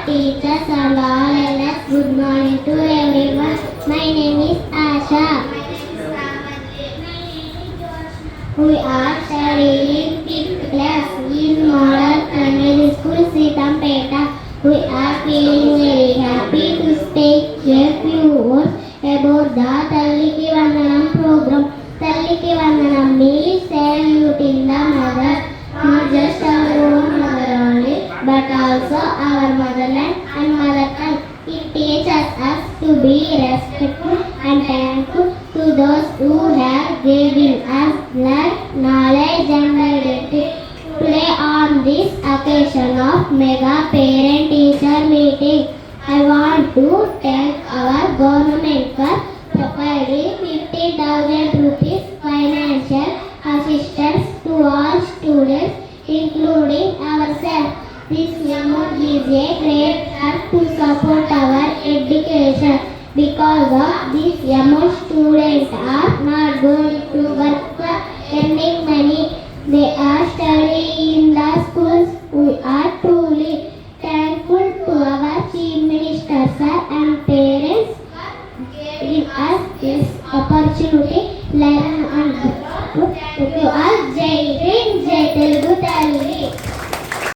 teachers and all else. Good morning to everyone. My name is Asha. We are studying 5th class in Model Primary School, Sitampeta. We are feeling very happy to speak a few words about the Talliki Vandanam program. Talliki Vandanam means saluting the mother, not just our own mother only, but also our motherland and mother tongue. It teaches us to be respectful and thankful to those who have given us life, knowledge and identity. Today on this occasion of mega parent teacher meeting, I want to thank our government for providing 50,000 rupees financial assistance to all students, including ourselves. This amount is a great help to support our education. Because of this amount, students are not going to work for earning money. They are studying in the schools. We are truly thankful to our Chief Minister sir and parents giving us this opportunity. Learn and grow. Thank you all. Jai Hind, Jai Telugu Talli.